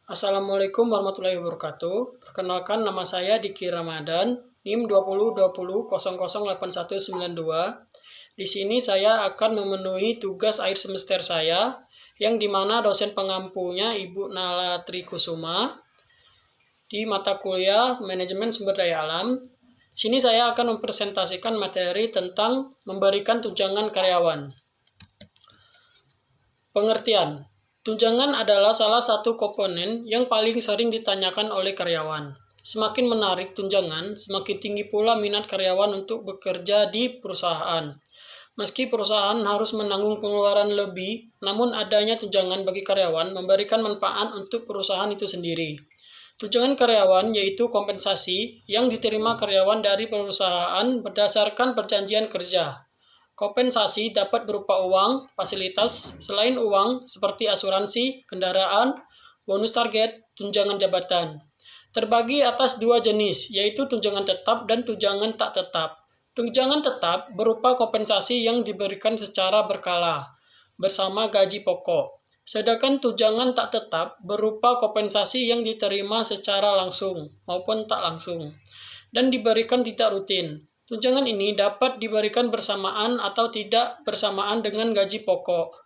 Assalamualaikum warahmatullahi wabarakatuh. Perkenalkan, nama saya Diki Ramadan, NIM 2020008192. Di sini saya akan memenuhi tugas akhir semester saya, yang dimana dosen pengampunya Ibu Nala Trikusuma di mata kuliah Manajemen Sumber Daya Alam. Sini saya akan mempresentasikan materi tentang memberikan tunjangan karyawan. Pengertian. Tunjangan adalah salah satu komponen yang paling sering ditanyakan oleh karyawan. Semakin menarik tunjangan, semakin tinggi pula minat karyawan untuk bekerja di perusahaan. Meski perusahaan harus menanggung pengeluaran lebih, namun adanya tunjangan bagi karyawan memberikan manfaat untuk perusahaan itu sendiri. Tunjangan karyawan yaitu kompensasi yang diterima karyawan dari perusahaan berdasarkan perjanjian kerja. Kompensasi dapat berupa uang, fasilitas, selain uang seperti asuransi, kendaraan, bonus target, tunjangan jabatan. Terbagi atas dua jenis, yaitu tunjangan tetap dan tunjangan tak tetap. Tunjangan tetap berupa kompensasi yang diberikan secara berkala, bersama gaji pokok. Sedangkan tunjangan tak tetap berupa kompensasi yang diterima secara langsung maupun tak langsung, dan diberikan tidak rutin. Tunjangan ini dapat diberikan bersamaan atau tidak bersamaan dengan gaji pokok.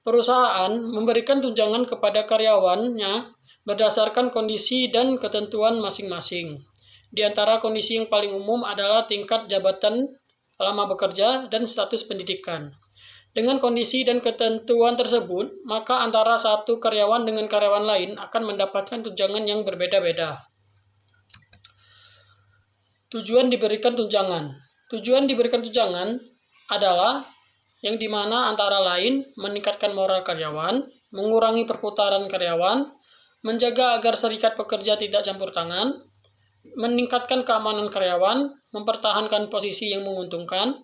Perusahaan memberikan tunjangan kepada karyawannya berdasarkan kondisi dan ketentuan masing-masing. Di antara kondisi yang paling umum adalah tingkat jabatan, lama bekerja, dan status pendidikan. Dengan kondisi dan ketentuan tersebut, maka antara satu karyawan dengan karyawan lain akan mendapatkan tunjangan yang berbeda-beda. Tujuan diberikan tunjangan. Tujuan diberikan tunjangan adalah yang dimana antara lain meningkatkan moral karyawan, mengurangi perputaran karyawan, menjaga agar serikat pekerja tidak campur tangan, meningkatkan keamanan karyawan, mempertahankan posisi yang menguntungkan,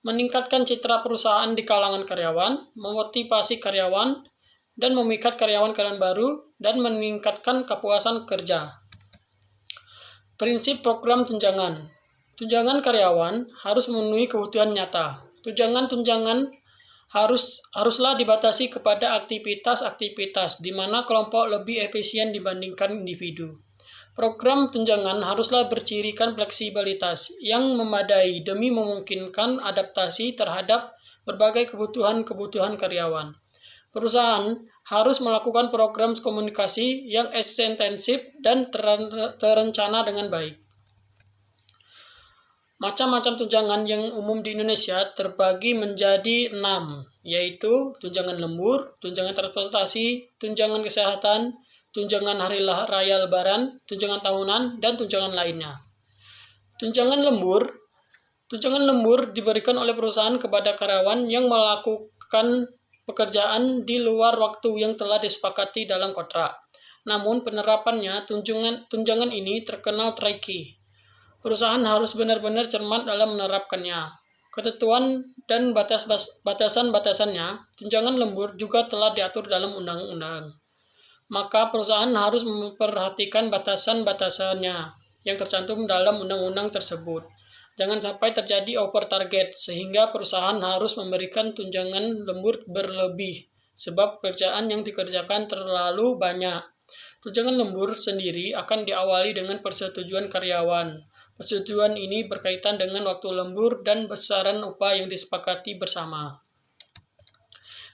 meningkatkan citra perusahaan di kalangan karyawan, memotivasi karyawan, dan memikat karyawan-karyawan baru, dan meningkatkan kepuasan kerja. Prinsip program tunjangan. Tunjangan karyawan harus memenuhi kebutuhan nyata. Tunjangan haruslah dibatasi kepada aktivitas-aktivitas di mana kelompok lebih efisien dibandingkan individu. Program tunjangan haruslah bercirikan fleksibilitas yang memadai demi memungkinkan adaptasi terhadap berbagai kebutuhan karyawan. Perusahaan harus melakukan program komunikasi yang ekstensif dan terencana dengan baik. Macam-macam tunjangan yang umum di Indonesia terbagi menjadi 6, yaitu tunjangan lembur, tunjangan transportasi, tunjangan kesehatan, tunjangan hari raya lebaran, tunjangan tahunan, dan tunjangan lainnya. Tunjangan lembur diberikan oleh perusahaan kepada karyawan yang melakukan pekerjaan di luar waktu yang telah disepakati dalam kontrak. Namun penerapannya tunjangan ini terkenal tricky. Perusahaan harus benar-benar cermat dalam menerapkannya. Ketentuan dan batasan-batasannya, tunjangan lembur juga telah diatur dalam undang-undang. Maka perusahaan harus memperhatikan batasan-batasannya yang tercantum dalam undang-undang tersebut. Jangan sampai terjadi over target, sehingga perusahaan harus memberikan tunjangan lembur berlebih, sebab pekerjaan yang dikerjakan terlalu banyak. Tunjangan lembur sendiri akan diawali dengan persetujuan karyawan. Persetujuan ini berkaitan dengan waktu lembur dan besaran upah yang disepakati bersama.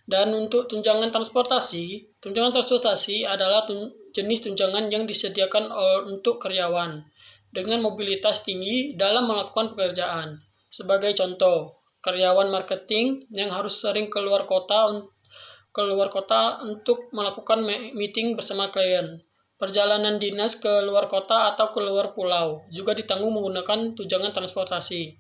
Dan untuk tunjangan transportasi adalah jenis tunjangan yang disediakan untuk karyawan dengan mobilitas tinggi dalam melakukan pekerjaan. Sebagai contoh, karyawan marketing yang harus sering keluar kota untuk melakukan meeting bersama klien. Perjalanan dinas ke luar kota atau ke luar pulau juga ditanggung menggunakan tunjangan transportasi.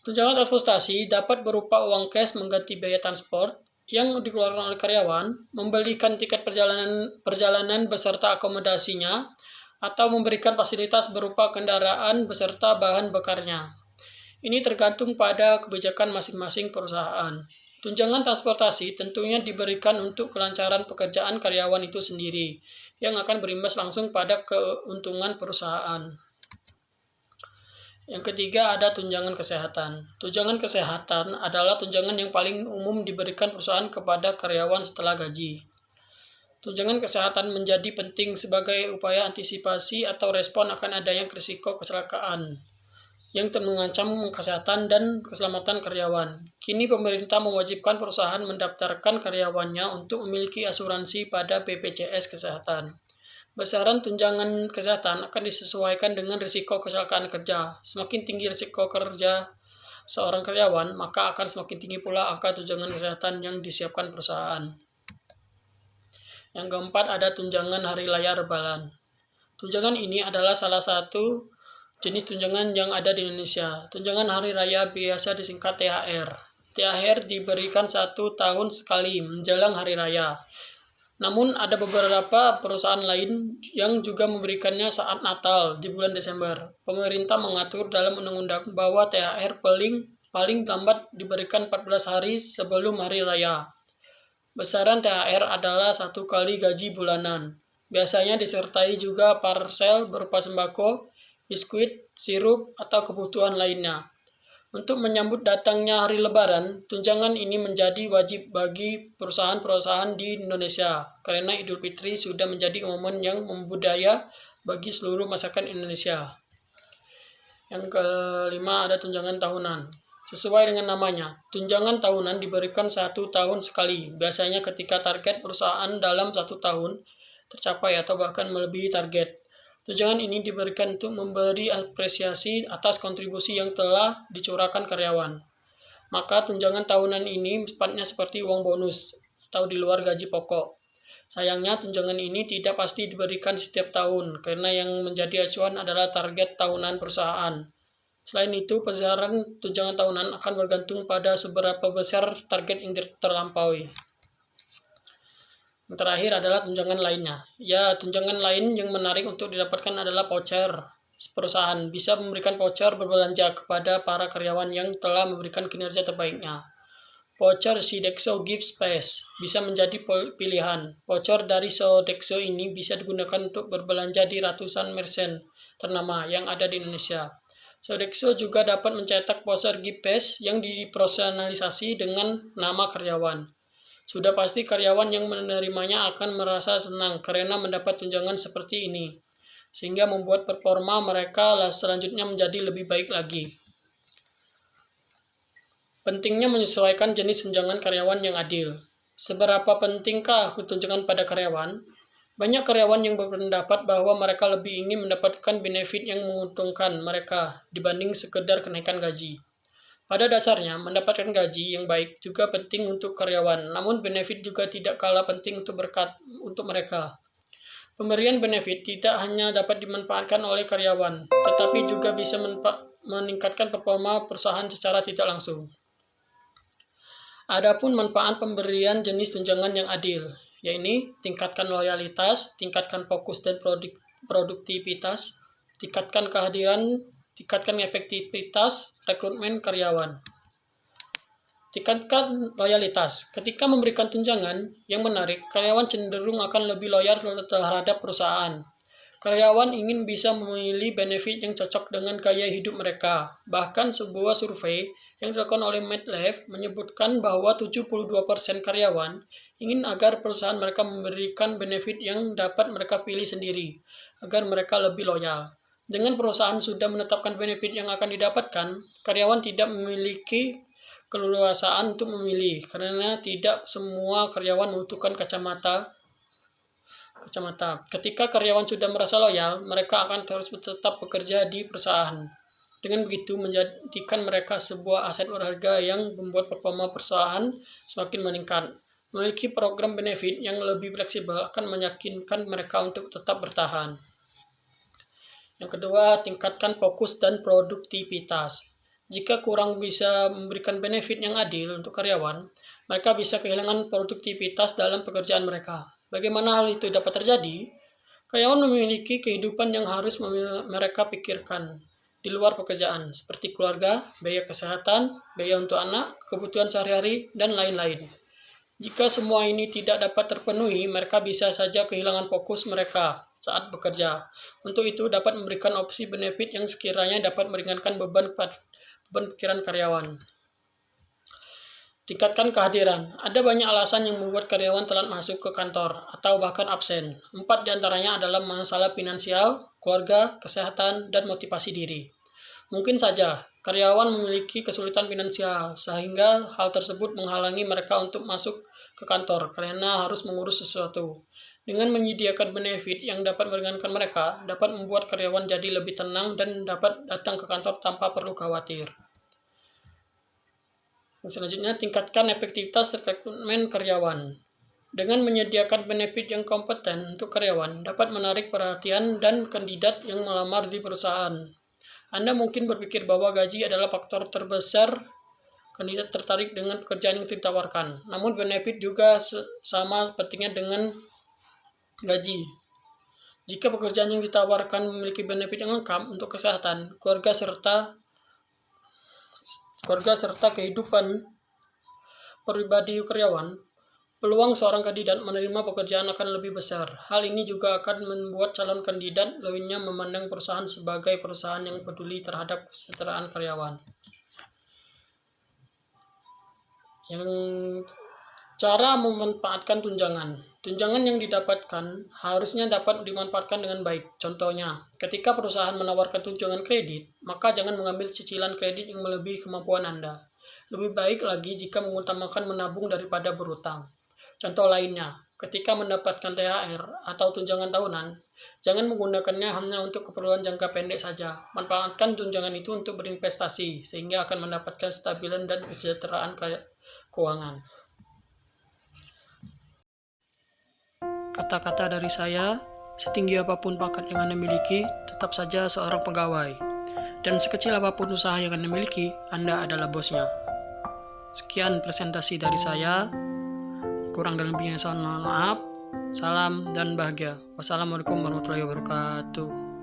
Tunjangan transportasi dapat berupa uang cash mengganti biaya transport yang dikeluarkan oleh karyawan, membelikan tiket perjalanan beserta akomodasinya, atau memberikan fasilitas berupa kendaraan beserta bahan bakarnya. Ini tergantung pada kebijakan masing-masing perusahaan. Tunjangan transportasi tentunya diberikan untuk kelancaran pekerjaan karyawan itu sendiri, yang akan berimbas langsung pada keuntungan perusahaan. Yang ketiga ada tunjangan kesehatan. Tunjangan kesehatan adalah tunjangan yang paling umum diberikan perusahaan kepada karyawan setelah gaji. Tunjangan kesehatan menjadi penting sebagai upaya antisipasi atau respon akan adanya risiko kecelakaan yang mengancam kesehatan dan keselamatan karyawan. Kini pemerintah mewajibkan perusahaan mendaftarkan karyawannya untuk memiliki asuransi pada BPJS Kesehatan. Besaran tunjangan kesehatan akan disesuaikan dengan risiko kecelakaan kerja. Semakin tinggi risiko kerja seorang karyawan, maka akan semakin tinggi pula angka tunjangan kesehatan yang disiapkan perusahaan. Yang keempat ada tunjangan hari raya lebaran. Tunjangan ini adalah salah satu jenis tunjangan yang ada di Indonesia. Tunjangan hari raya biasa disingkat THR. THR diberikan 1 tahun sekali menjelang hari raya. Namun ada beberapa perusahaan lain yang juga memberikannya saat Natal di bulan Desember. Pemerintah mengatur dalam undang-undang bahwa THR paling lambat diberikan 14 hari sebelum hari raya. Besaran THR adalah 1 kali gaji bulanan. Biasanya disertai juga parsel berupa sembako, biskuit, sirup, atau kebutuhan lainnya. Untuk menyambut datangnya hari Lebaran, tunjangan ini menjadi wajib bagi perusahaan-perusahaan di Indonesia karena Idul Fitri sudah menjadi momen yang membudaya bagi seluruh masyarakat Indonesia. Yang kelima ada tunjangan tahunan. Sesuai dengan namanya, tunjangan tahunan diberikan 1 tahun sekali, biasanya ketika target perusahaan dalam 1 tahun tercapai atau bahkan melebihi target. Tunjangan ini diberikan untuk memberi apresiasi atas kontribusi yang telah dicurahkan karyawan. Maka tunjangan tahunan ini sifatnya seperti uang bonus atau di luar gaji pokok. Sayangnya tunjangan ini tidak pasti diberikan setiap tahun, karena yang menjadi acuan adalah target tahunan perusahaan. Selain itu, besaran tunjangan tahunan akan bergantung pada seberapa besar target yang terlampaui. Yang terakhir adalah tunjangan lainnya. Ya, tunjangan lain yang menarik untuk didapatkan adalah voucher. Perusahaan bisa memberikan voucher berbelanja kepada para karyawan yang telah memberikan kinerja terbaiknya. Voucher Sodexo Gift Space bisa menjadi pilihan. Voucher dari Sodexo ini bisa digunakan untuk berbelanja di ratusan merchant ternama yang ada di Indonesia. Sodexo juga dapat mencetak voucher gift pass yang dipersonalisasi dengan nama karyawan. Sudah pasti karyawan yang menerimanya akan merasa senang karena mendapat tunjangan seperti ini, sehingga membuat performa mereka selanjutnya menjadi lebih baik lagi. Pentingnya menyesuaikan jenis tunjangan karyawan yang adil. Seberapa pentingkah tunjangan pada karyawan? Banyak karyawan yang berpendapat bahwa mereka lebih ingin mendapatkan benefit yang menguntungkan mereka dibanding sekedar kenaikan gaji. Pada dasarnya, mendapatkan gaji yang baik juga penting untuk karyawan, namun benefit juga tidak kalah penting untuk mereka. Pemberian benefit tidak hanya dapat dimanfaatkan oleh karyawan, tetapi juga bisa meningkatkan performa perusahaan secara tidak langsung. Adapun manfaat pemberian jenis tunjangan yang adil, yaitu tingkatkan loyalitas, tingkatkan fokus dan produktivitas, tingkatkan kehadiran, tingkatkan efektivitas rekrutmen karyawan. Tingkatkan loyalitas. Ketika memberikan tunjangan yang menarik, karyawan cenderung akan lebih loyal terhadap perusahaan. Karyawan ingin bisa memilih benefit yang cocok dengan gaya hidup mereka. Bahkan sebuah survei yang dilakukan oleh MedLife menyebutkan bahwa 72% karyawan ingin agar perusahaan mereka memberikan benefit yang dapat mereka pilih sendiri, agar mereka lebih loyal. Dengan perusahaan sudah menetapkan benefit yang akan didapatkan, karyawan tidak memiliki keleluasaan untuk memilih, karena tidak semua karyawan membutuhkan kacamata. Ketika karyawan sudah merasa loyal, mereka akan terus tetap bekerja di perusahaan. Dengan begitu menjadikan mereka sebuah aset berharga yang membuat performa perusahaan semakin meningkat. Memiliki program benefit yang lebih fleksibel akan meyakinkan mereka untuk tetap bertahan. Yang kedua, tingkatkan fokus dan produktivitas. Jika kurang bisa memberikan benefit yang adil untuk karyawan, mereka bisa kehilangan produktivitas dalam pekerjaan mereka. Bagaimana hal itu dapat terjadi? Karyawan memiliki kehidupan yang harus mereka pikirkan di luar pekerjaan, seperti keluarga, biaya kesehatan, biaya untuk anak, kebutuhan sehari-hari, dan lain-lain. Jika semua ini tidak dapat terpenuhi, mereka bisa saja kehilangan fokus mereka saat bekerja. Untuk itu, dapat memberikan opsi benefit yang sekiranya dapat meringankan beban pikiran karyawan. Tingkatkan kehadiran. Ada banyak alasan yang membuat karyawan telat masuk ke kantor atau bahkan absen. 4 diantaranya adalah masalah finansial, keluarga, kesehatan, dan motivasi diri. Mungkin saja karyawan memiliki kesulitan finansial sehingga hal tersebut menghalangi mereka untuk masuk ke kantor karena harus mengurus sesuatu. Dengan menyediakan benefit yang dapat meringankan mereka, dapat membuat karyawan jadi lebih tenang dan dapat datang ke kantor tanpa perlu khawatir. Selanjutnya, tingkatkan efektivitas rekrutmen karyawan. Dengan menyediakan benefit yang kompeten untuk karyawan, dapat menarik perhatian dan kandidat yang melamar di perusahaan. Anda mungkin berpikir bahwa gaji adalah faktor terbesar kandidat tertarik dengan pekerjaan yang ditawarkan. Namun benefit juga sama pentingnya dengan gaji. Jika pekerjaan yang ditawarkan memiliki benefit yang lengkap untuk kesehatan, keluarga serta kehidupan pribadi karyawan, peluang seorang kandidat menerima pekerjaan akan lebih besar. Hal ini juga akan membuat calon kandidat lebihnya memandang perusahaan sebagai perusahaan yang peduli terhadap kesejahteraan karyawan. Yang cara memanfaatkan tunjangan. Tunjangan yang didapatkan harusnya dapat dimanfaatkan dengan baik. Contohnya, ketika perusahaan menawarkan tunjangan kredit, maka jangan mengambil cicilan kredit yang melebihi kemampuan Anda. Lebih baik lagi jika mengutamakan menabung daripada berutang. Contoh lainnya, ketika mendapatkan THR atau tunjangan tahunan, jangan menggunakannya hanya untuk keperluan jangka pendek saja. Manfaatkan tunjangan itu untuk berinvestasi, sehingga akan mendapatkan kestabilan dan kesejahteraan keuangan. Kata-kata dari saya, setinggi apapun pangkat yang Anda miliki, tetap saja seorang pegawai. Dan sekecil apapun usaha yang Anda miliki, Anda adalah bosnya. Sekian presentasi dari saya. Kurang dan lebihnya saya mohon maaf. Salam dan bahagia. Wassalamualaikum warahmatullahi wabarakatuh.